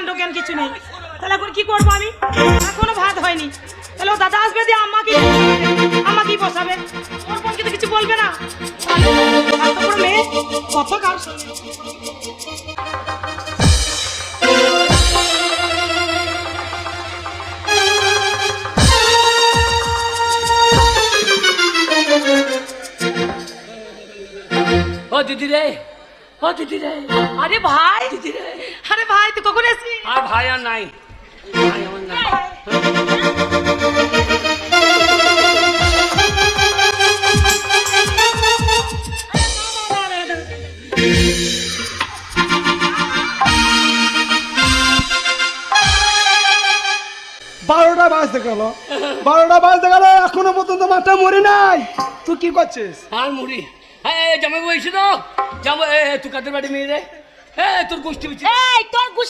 কাণ্ড জ্ঞান কিছু নেই। তাহলে এখন কি করবো আমি? এখনো ভাত হয়নি। তাহলে ও দাদা আসবে দিয়ে আমাকেই বসাবে। ওর বোনকে তো কিছু বলবে না। এত বড় মেয়ে, কত কাজ। ও দিদি রে, ও দিদি রে, আরে ভাই, দিদি রে, আরে ভাই তুই কখন এসছিস? আর ভাই আর নাই, ভাই আমার নাই। বারোটা বাজতে গেল, 12টা বাজতে গেল, এখনো পর্যন্ত মাঠটা মরে নাই। তুই কি করছিস? আর মুড়ি, জামাই বইছি তো, জামাই তুই কাদের বাড়ি মেয়ে রে, তোর গোষ্ঠী এই তোর